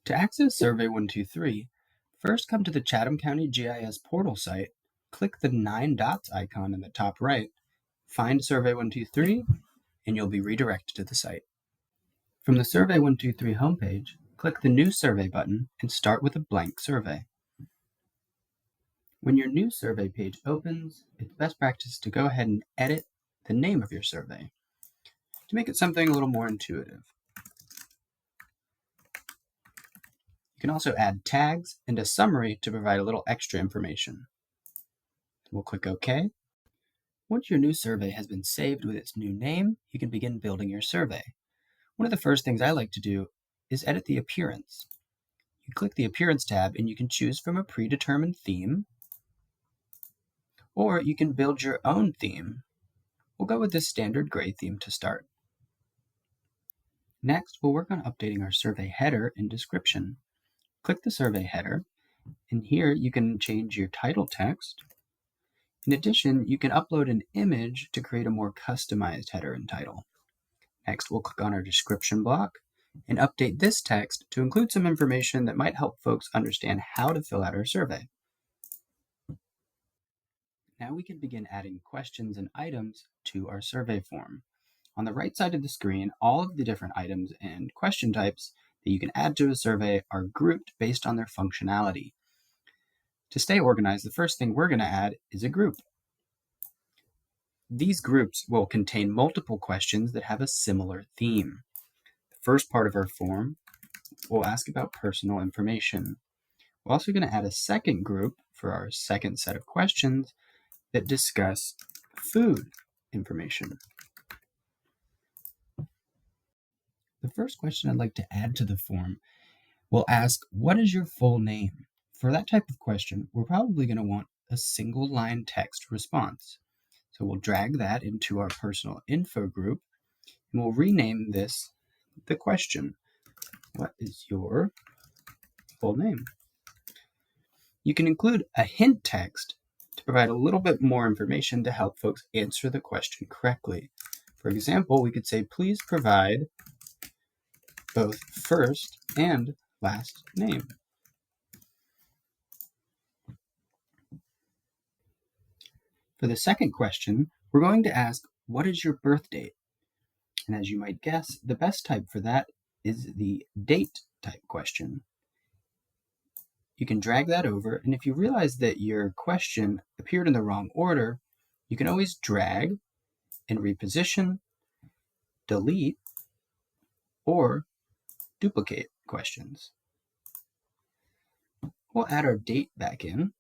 To access Survey123, first come to the Chatham County GIS portal site, click the 9 dots icon in the top right, find Survey123, and you'll be redirected to the site. From the Survey123 homepage, click the New Survey button and start with a blank survey. When your new survey page opens, it's best practice to go ahead and edit the name of your survey to make it something a little more intuitive. You can also add tags and a summary to provide a little extra information. We'll click OK. Once your new survey has been saved with its new name, you can begin building your survey. One of the first things I like to do is edit the appearance. You click the Appearance tab and you can choose from a predetermined theme, or you can build your own theme. We'll go with this standard gray theme to start. Next, we'll work on updating our survey header and description. Click the survey header, and here you can change your title text. In addition, you can upload an image to create a more customized header and title. Next, we'll click on our description block and update this text to include some information that might help folks understand how to fill out our survey. Now we can begin adding questions and items to our survey form. On the right side of the screen, all of the different items and question types that you can add to a survey are grouped based on their functionality. To stay organized, the first thing we're going to add is a group. These groups will contain multiple questions that have a similar theme. The first part of our form will ask about personal information. We're also going to add a second group for our second set of questions that discuss food information. The first question I'd like to add to the form will ask, what is your full name? For that type of question, we're probably going to want a single line text response. So we'll drag that into our personal info group, and we'll rename this the question. What is your full name? You can include a hint text to provide a little bit more information to help folks answer the question correctly. For example, we could say, please provide both first and last name. For the second question, we're going to ask, what is your birth date? And as you might guess, the best type for that is the date type question. You can drag that over, and if you realize that your question appeared in the wrong order, you can always drag and reposition, delete, or duplicate questions. We'll add our date back in,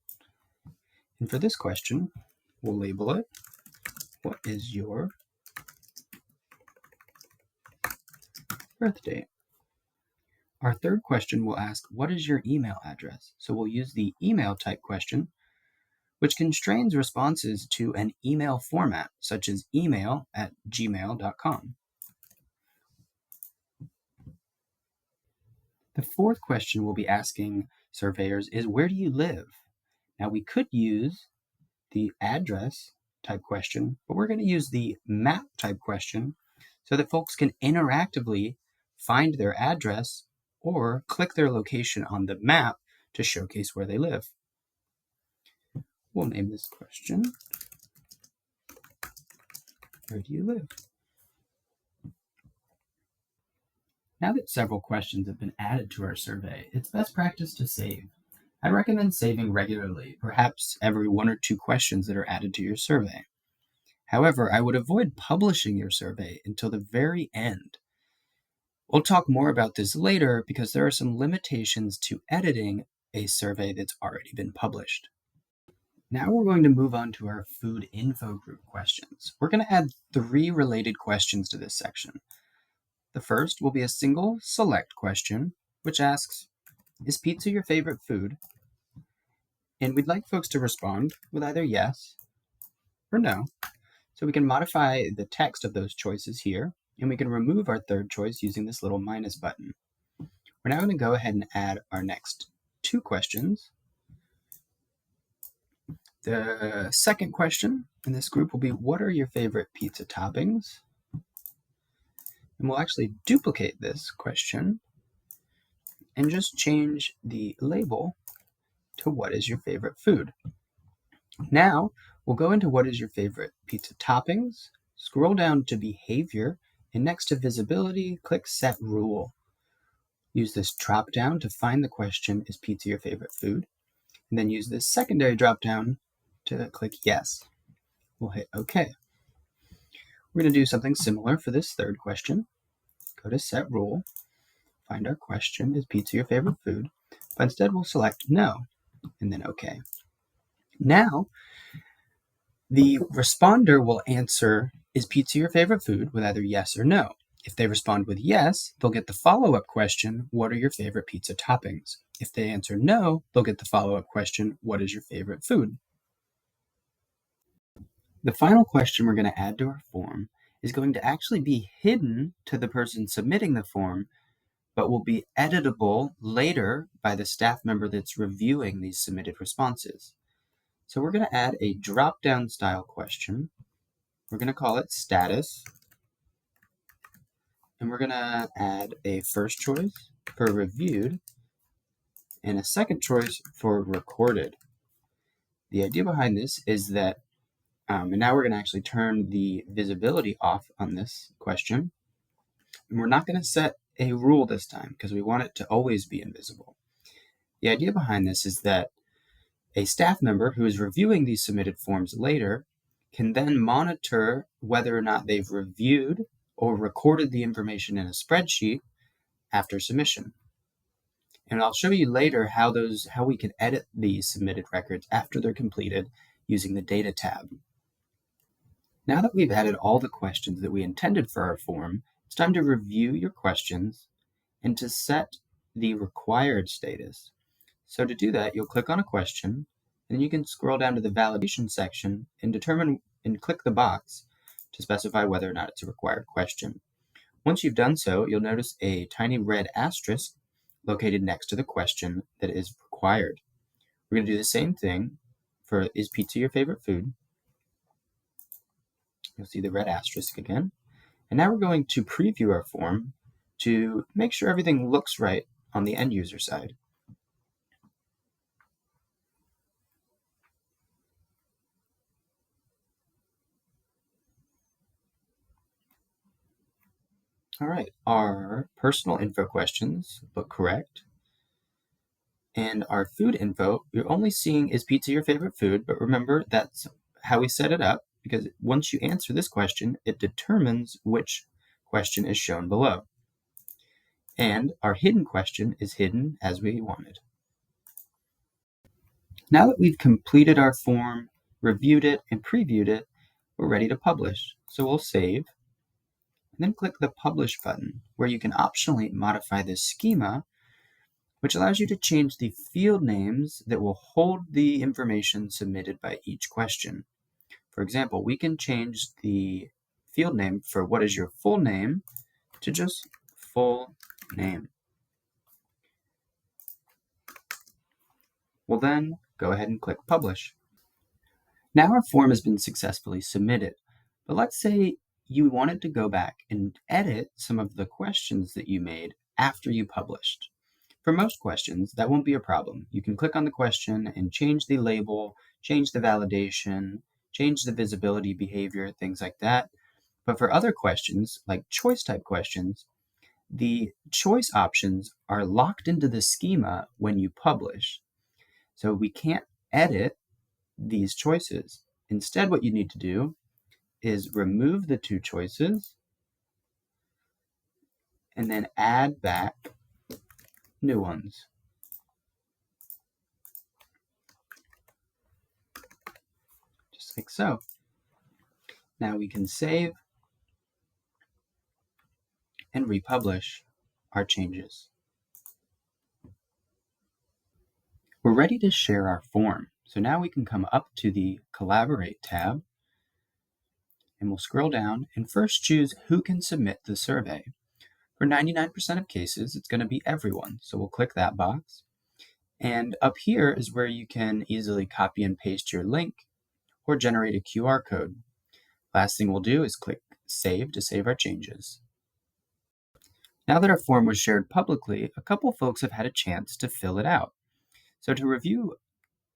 and for this question, we'll label it, what is your birth date? Our third question will ask, what is your email address? So we'll use the email type question, which constrains responses to an email format, such as email@gmail.com. The fourth question we'll be asking surveyors is, where do you live? Now we could use the address type question, but we're going to use the map type question so that folks can interactively find their address or click their location on the map to showcase where they live. We'll name this question, where do you live? Now that several questions have been added to our survey, it's best practice to save. I'd recommend saving regularly, perhaps every 1 or 2 questions that are added to your survey. However, I would avoid publishing your survey until the very end. We'll talk more about this later because there are some limitations to editing a survey that's already been published. Now we're going to move on to our food info group questions. We're going to add 3 related questions to this section. The first will be a single select question, which asks, is pizza your favorite food? And we'd like folks to respond with either yes or no. So we can modify the text of those choices here, and we can remove our third choice using this little minus button. We're now going to go ahead and add our next 2 questions. The second question in this group will be, what are your favorite pizza toppings? And we'll actually duplicate this question and just change the label to what is your favorite food. Now, we'll go into what is your favorite pizza toppings, scroll down to behavior, and next to visibility, click set rule. Use this drop down to find the question, is pizza your favorite food? And then use this secondary drop down to click yes. We'll hit OK. We're going to do something similar for this third question. Go to set rule, find our question, is pizza your favorite food? But instead we'll select no, and then OK. Now, the responder will answer, is pizza your favorite food, with either yes or no. If they respond with yes, they'll get the follow-up question, what are your favorite pizza toppings? If they answer no, they'll get the follow-up question, what is your favorite food? The final question we're going to add to our form is going to actually be hidden to the person submitting the form, but will be editable later by the staff member that's reviewing these submitted responses. So we're going to add a drop-down style question. We're going to call it status. And we're going to add a first choice for reviewed and a second choice for recorded. The idea behind this is that, and now we're going to actually turn the visibility off on this question. And we're not going to set a rule this time because we want it to always be invisible. The idea behind this is that a staff member who is reviewing these submitted forms later can then monitor whether or not they've reviewed or recorded the information in a spreadsheet after submission. And I'll show you later how we can edit these submitted records after they're completed using the Data tab. Now that we've added all the questions that we intended for our form, it's time to review your questions and to set the required status. So to do that, you'll click on a question, and then you can scroll down to the validation section and click the box to specify whether or not it's a required question. Once you've done so, you'll notice a tiny red asterisk located next to the question that is required. We're going to do the same thing for, is pizza your favorite food? You'll see the red asterisk again. And now we're going to preview our form to make sure everything looks right on the end user side. All right, our personal info questions look correct. And our food info, you're only seeing, is pizza your favorite food? But remember, that's how we set it up, because once you answer this question, it determines which question is shown below. And our hidden question is hidden as we wanted. Now that we've completed our form, reviewed it, and previewed it, we're ready to publish. So we'll save, and then click the Publish button, where you can optionally modify the schema, which allows you to change the field names that will hold the information submitted by each question. For example, we can change the field name for what is your full name to just full name. We'll then go ahead and click Publish. Now our form has been successfully submitted, but let's say you wanted to go back and edit some of the questions that you made after you published. For most questions, that won't be a problem. You can click on the question and change the label, change the validation, change the visibility behavior, things like that. But for other questions, like choice type questions, the choice options are locked into the schema when you publish. So we can't edit these choices. Instead, what you need to do is remove the two choices and then add back new ones. Just like so. Now we can save and republish our changes. We're ready to share our form. So now we can come up to the Collaborate tab, and we'll scroll down and first choose who can submit the survey. For 99% of cases, it's going to be everyone. So we'll click that box. And up here is where you can easily copy and paste your link or generate a QR code. Last thing we'll do is click Save to save our changes. Now that our form was shared publicly, a couple folks have had a chance to fill it out. So to review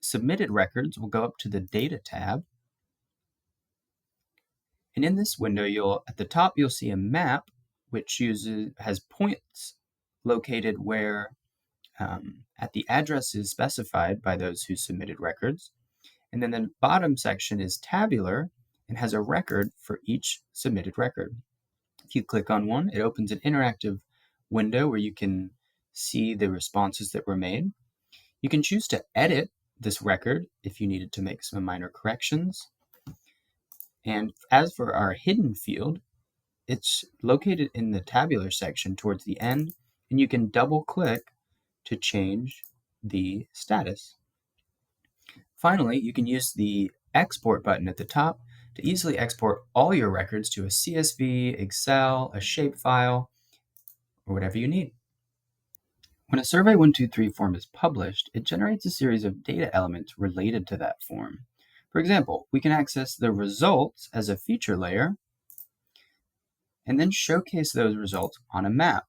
submitted records, we'll go up to the Data tab. And in this window, at the top, you'll see a map which has points located where at the addresses specified by those who submitted records. And then the bottom section is tabular and has a record for each submitted record. If you click on one, it opens an interactive window where you can see the responses that were made. You can choose to edit this record if you needed to make some minor corrections. And as for our hidden field, it's located in the tabular section towards the end, and you can double click to change the status. Finally, you can use the export button at the top to easily export all your records to a CSV, Excel, a shapefile, or whatever you need. When a Survey123 form is published, it generates a series of data elements related to that form. For example, we can access the results as a feature layer and then showcase those results on a map.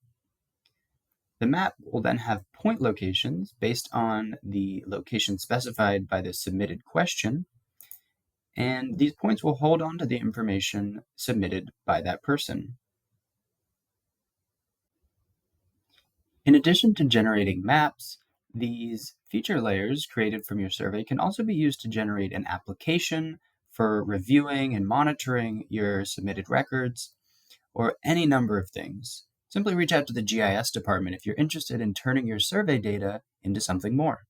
The map will then have point locations based on the location specified by the submitted question, and these points will hold on to the information submitted by that person. In addition to generating maps, these feature layers created from your survey can also be used to generate an application for reviewing and monitoring your submitted records, or any number of things. Simply reach out to the GIS department if you're interested in turning your survey data into something more.